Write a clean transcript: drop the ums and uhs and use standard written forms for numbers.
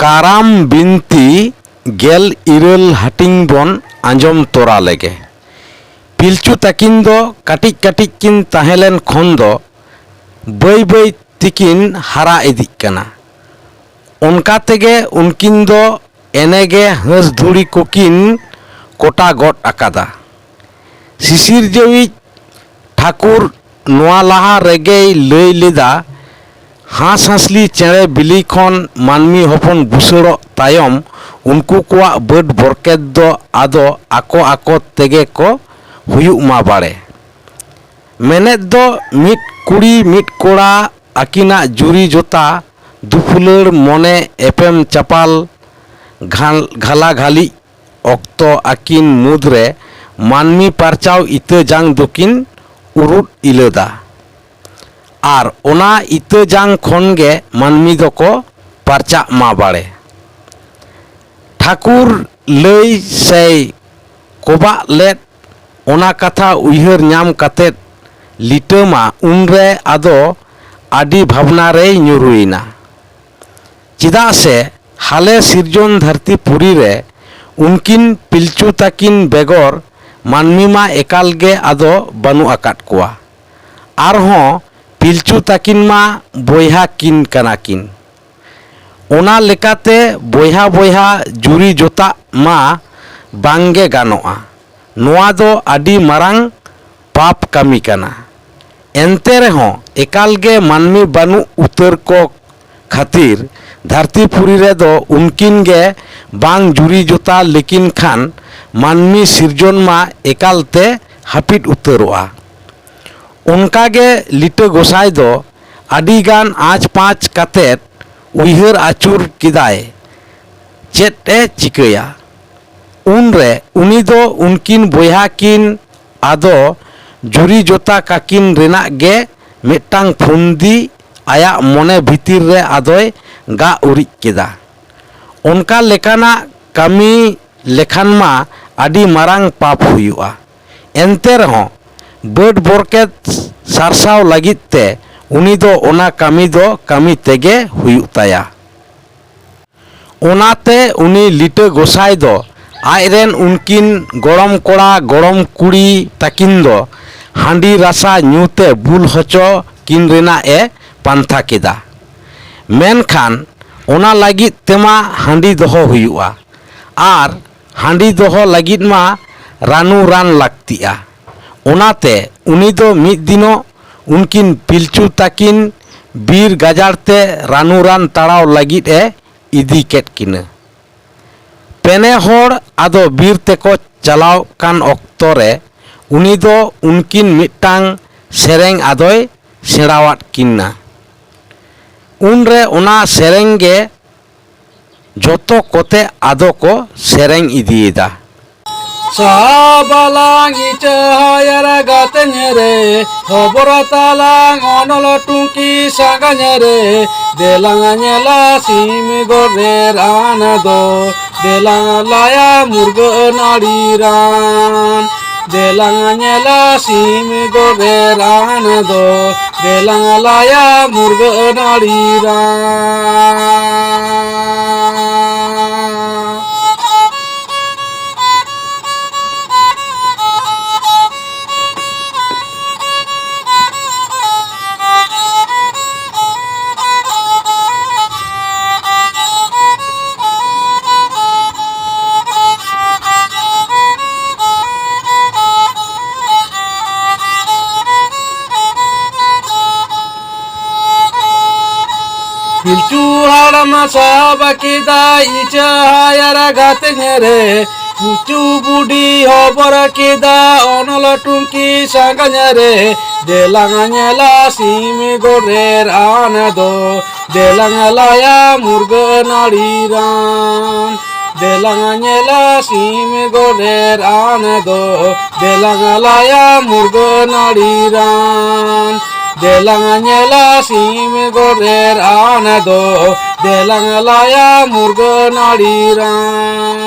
ᱠᱟᱨᱟᱢ ᱵᱤᱱᱛᱤ ᱜᱮᱞ ᱤᱨᱟᱹᱞ ᱦᱟᱹᱴᱤᱧ ᱵᱚᱱ ᱟᱸᱡᱚᱢ ᱛᱚᱨᱟ ᱞᱮᱜᱮ। ᱯᱤᱞᱪᱩ ᱛᱟᱹᱠᱤᱱ ᱫᱚ ᱠᱟᱹᱴᱤᱡ ᱠᱟᱹᱴᱤᱡ ᱠᱤᱱ ᱛᱟᱦᱮᱸ ᱞᱮᱱ ᱠᱷᱚᱱ ᱫᱚ ᱵᱟᱹᱭ ᱵᱟᱹᱭ ᱛᱮᱠᱤᱱ ᱦᱟᱨᱟ ᱤᱫᱤᱜ ᱠᱟᱱᱟ। ᱚᱱᱠᱟ ᱛᱮᱜᱮ ᱩᱱᱠᱤᱱ ᱫᱚ ᱮᱱᱮᱜᱮ ᱦᱟᱸᱥ ᱫᱷᱩᱲᱤ ᱠᱚᱠᱤᱱ ᱠᱚᱴᱟ ᱜᱚᱫ ᱟᱠᱟᱫᱟ। ᱥᱤᱥᱤᱨᱡᱟᱹᱣᱤᱡ ᱴᱷᱟᱹᱠᱩᱨ ᱱᱚᱣᱟ ᱞᱟᱦᱟ ᱨᱮᱜᱮᱭ ᱞᱟᱹᱭ ᱞᱮᱫᱟ, ᱦᱟᱸᱥᱼᱦᱟᱸᱥᱞᱤ ᱪᱮᱬᱮ ᱵᱤᱞᱤ ᱠᱷᱚᱱ ᱢᱟᱹᱱᱢᱤ ᱦᱚᱯᱚᱱ ᱵᱩᱥᱟᱹᱲᱚᱜ ᱛᱟᱭᱚᱢ ᱩᱱᱠᱩ ᱠᱚᱣᱟᱜ ᱵᱟᱹᱰ ᱵᱚᱨᱠᱮᱛ ᱫᱚ ᱟᱫᱚ ᱟᱠᱚ ᱟᱠᱚ ᱛᱮᱜᱮ ᱠᱚ ᱦᱩᱭᱩᱜ ᱢᱟ ᱵᱟᱲᱮ। ᱢᱮᱱᱮᱫ ᱫᱚ ᱢᱤᱫ ᱠᱩᱲᱤ ᱢᱤᱫ ᱠᱚᱲᱟ ᱟᱹᱠᱤᱱᱟᱜ ᱡᱩᱨᱤ ᱡᱚᱛᱟ ᱫᱩᱯᱩᱞᱟᱹᱲ ᱢᱚᱱᱮ ᱮᱯᱮᱢ ᱪᱟᱯᱟᱞ ᱜᱷᱟᱞᱟ ᱜᱷᱟᱹᱞᱤᱜ ᱚᱠᱛᱚ ᱟᱹᱠᱤᱱ ᱢᱩᱫᱽᱨᱮ ᱢᱟᱹᱱᱢᱤ ᱯᱟᱨᱪᱟᱣ ᱤᱛᱟᱹ ᱡᱟᱝ ᱫᱚᱠᱤᱱ ᱩᱨᱩᱫ ᱤᱞᱟᱹᱫᱟ। ᱟᱨ ᱚᱱᱟ ᱤᱛᱟᱹ ᱡᱟᱝ ᱠᱷᱚᱱᱜᱮ ᱢᱟᱹᱱᱢᱤ ᱫᱚᱠᱚ ᱯᱟᱨᱪᱟᱜ ᱢᱟ ᱵᱟᱲᱮ। ᱴᱷᱟᱹᱠᱩᱨ ᱞᱟᱹᱭ ᱥᱮᱭ ᱠᱚᱵᱟᱜ ᱞᱮᱫ ᱚᱱᱟ ᱠᱟᱛᱷᱟ ᱩᱭᱦᱟᱹᱨ ᱧᱟᱢ ᱠᱟᱛᱮᱫ ᱞᱤᱴᱟᱹ ᱢᱟ ᱩᱱᱨᱮ ᱟᱫᱚ ᱟᱹᱰᱤ ᱵᱷᱟᱵᱽᱱᱟ ᱨᱮᱭ ᱧᱩᱨᱩᱭᱮᱱᱟ। ᱪᱮᱫᱟᱜ ᱥᱮ ᱦᱟᱞᱮ ᱥᱤᱨᱡᱚᱱ ᱫᱷᱟᱹᱨᱛᱤ ᱯᱩᱨᱤ ᱨᱮ ᱩᱱᱠᱤᱱ ᱯᱤᱞᱪᱩ ᱛᱟᱹᱠᱤᱱ ᱵᱮᱜᱚᱨ ᱢᱟᱹᱱᱢᱤ ᱢᱟ ᱮᱠᱟᱞ ᱜᱮ ᱟᱫᱚ ᱵᱟᱹᱱᱩᱜ ᱟᱠᱟᱫ ᱠᱚᱣᱟ। ᱟᱨᱦᱚᱸ ᱯᱤᱞᱪᱩ ᱛᱟᱹᱠᱤᱱ ᱢᱟ ᱵᱚᱭᱦᱟ ᱠᱤᱱ ᱠᱟᱱᱟ ᱠᱤᱱ। ᱚᱱᱟ ᱞᱮᱠᱟᱛᱮ ᱵᱚᱭᱦᱟ ᱵᱚᱭᱦᱟ ᱡᱩᱨᱤ ᱡᱚᱛᱟᱜ ᱢᱟ ᱵᱟᱝᱜᱮ ᱜᱟᱱᱚᱜᱼᱟ। ᱱᱚᱣᱟ ᱫᱚ ᱟᱹᱰි marang ᱯᱟᱯ ᱠᱟᱹᱢᱤ ᱠᱟᱱᱟ। ᱮᱱᱛᱮ ᱨᱮᱦᱚᱸ ᱮᱠᱟᱞ ᱜᱮ ᱢᱟᱹᱱᱢᱤ ᱵᱟᱹᱱᱩᱜ ᱩᱛᱟᱹᱨ ᱠᱚ ᱠᱷᱟᱹᱛᱤᱨ ᱫᱷᱟᱹᱨᱛᱤ ᱯᱩᱨᱤ ᱨᱮᱫᱚ ᱩᱱᱠᱤᱱ ᱜᱮ ᱵᱟᱝ ᱡᱩᱨᱤ ᱡᱚᱛᱟ ᱞᱮᱠᱤᱱ ᱠᱷᱟᱱ ᱢᱟᱹᱱᱢᱤ ᱥᱤᱨᱡᱚᱱ ᱢᱟ ᱮᱠᱟᱞᱛᱮ ᱦᱟᱹᱯᱤᱫ ᱩᱛᱟᱹᱨᱚᱜᱼᱟ। ᱚᱱᱠᱟᱜᱮ ᱞᱤᱴᱟᱹ ᱜᱚᱸᱥᱟᱭ ᱫᱚ ᱟᱹᱰᱤᱜᱟᱱ ᱟᱸᱪ ᱯᱟᱸᱪ ᱠᱟᱛᱮᱫ ᱩᱭᱦᱟᱹᱨ ᱟᱹᱪᱩᱨ ᱠᱮᱫᱟᱭ ᱪᱮᱫ ᱮ ᱪᱤᱠᱟᱹᱭᱟ। ᱩᱱᱨᱮ ᱩᱱᱤ ᱫᱚ ᱩᱱᱠᱤᱱ ᱵᱚᱭᱦᱟ ᱠᱤᱱ ᱟᱫᱚ ᱡᱩᱨᱤ ᱡᱚᱛᱟ ᱠᱟᱠᱤᱱ ᱨᱮᱱᱟᱜ ᱜᱮ ᱢᱤᱫᱴᱟᱝ ᱯᱷᱩᱱᱫᱤ ᱟᱭᱟᱜ ᱢᱚᱱᱮ ᱵᱷᱤᱛᱤᱨ ᱨᱮ ᱟᱫᱚᱭ ᱜᱟᱜ ᱩᱨᱤᱡ ᱠᱮᱫᱟ। ᱚᱱᱠᱟ ᱞᱮᱠᱟᱱᱟᱜ ᱠᱟᱹᱢᱤ ᱞᱮᱠᱷᱟᱱ ᱢᱟ ᱟᱹᱰි ᱢᱟᱨᱟᱝ ᱯᱟᱯ ᱦᱩᱭᱩᱜᱼᱟ। ᱮᱱᱛᱮ ᱨᱮᱦᱚᱸ ᱵᱟᱹᱰ ᱵᱚᱨᱠᱮᱛ ᱥᱟᱨᱥᱟᱣ ᱞᱟᱹᱜᱤᱫ ᱛᱮ ᱩᱱᱤ ᱫᱚ ᱚᱱᱟ ᱠᱟᱹᱢᱤ ᱫᱚ ᱠᱟᱹᱢᱤ ᱛᱮᱜᱮ ᱦᱩᱭᱩᱜ ᱛᱟᱭᱟ। ᱚᱱᱟᱛᱮ ᱩᱱᱤ ᱞᱤᱴᱟᱹ ᱜᱚᱸᱥᱟᱭ ᱫᱚ ᱟᱡᱨᱮᱱ ᱩᱱᱠᱤᱱ ᱜᱚᱲᱚᱢ ᱠᱚᱲᱟ ᱜᱚᱲᱚᱢ ᱠᱩᱲᱤ ᱛᱟᱹᱠᱤᱱ ᱫᱚ ᱦᱟᱺᱰᱤ ᱨᱟᱥᱟ ᱧᱩᱛᱮ ᱵᱩᱞ ᱦᱚᱪᱚ ᱠᱤᱱ ᱨᱮᱱᱟᱜ ᱮ ᱯᱟᱱᱛᱷᱟ ᱠᱮᱫᱟ। ᱢᱮᱱᱠᱷᱟᱱ ᱚᱱᱟ ᱞᱟᱹᱜᱤᱫ ᱛᱮᱢᱟ ᱦᱟᱺᱰᱤ ᱫᱚᱦᱚ ᱦᱩᱭᱩᱜᱼᱟ। ᱟᱨ ᱦᱟᱺᱰᱤ ᱫᱚᱦᱚ ᱞᱟᱹᱜᱤᱫ ᱢᱟ ᱨᱟᱹᱱᱩ ᱨᱟᱱ ᱞᱟᱹᱠᱛᱤᱜᱼᱟ। ᱚᱱᱟᱛᱮ ᱩᱱᱤ ᱫᱚ ᱢᱤᱫ ᱫᱤᱱᱚᱜ ᱩᱱᱠᱤᱱ ᱯᱤᱞᱪᱩ ᱛᱟᱹᱠᱤᱱ ᱵᱤᱨ ᱜᱟᱡᱟᱲ te ᱨᱟᱹᱱᱩ ᱨᱟᱱ ᱛᱟᱲᱟᱣ ᱞᱟᱹᱜᱤᱫ ᱮ ᱤᱫᱤ ᱠᱮᱫ ᱠᱤᱱᱟᱹ। ᱯᱮᱱᱮ ᱦᱚᱲ ᱟᱫᱚ ᱵᱤᱨ ᱛᱮᱠᱚ ᱪᱟᱞᱟᱣ ᱠᱟᱱ ᱚᱠᱛᱚ ᱨᱮ ᱩᱱᱤ ᱫᱚ ᱩᱱᱠᱤᱱ ᱢᱤᱫᱴᱟᱝ ᱥᱮᱨᱮᱧ ᱟᱫᱚᱭ ᱥᱮᱬᱟᱣᱟᱫ ᱠᱤᱱᱟ। ᱩᱱᱨᱮ ᱚᱱᱟ ᱥᱮᱨᱮᱧ ᱜᱮ ᱡᱚᱛᱚ ᱠᱚᱛᱮ ᱟᱫᱚ ko ᱥᱮᱨᱮᱧ ᱤᱫᱤᱭᱮᱫᱟ। Sabalang icahayara gatanyere hoboratalang onolo tungki saganyere delanganyela simi gorer anado delangalaya murga nadiran delanganyela simi gorer anado delangalaya murga nadiran Pilcu harama sabakida icahayara gatanyere Pilcu budi hobora kida onolo tungki saganyere delanganyela simi gorer anado delangalaya murga nadiran delanganyela simi gorer anado delangalaya murga nadiran delanganyela simi gorer anado delangalaya murga nadiran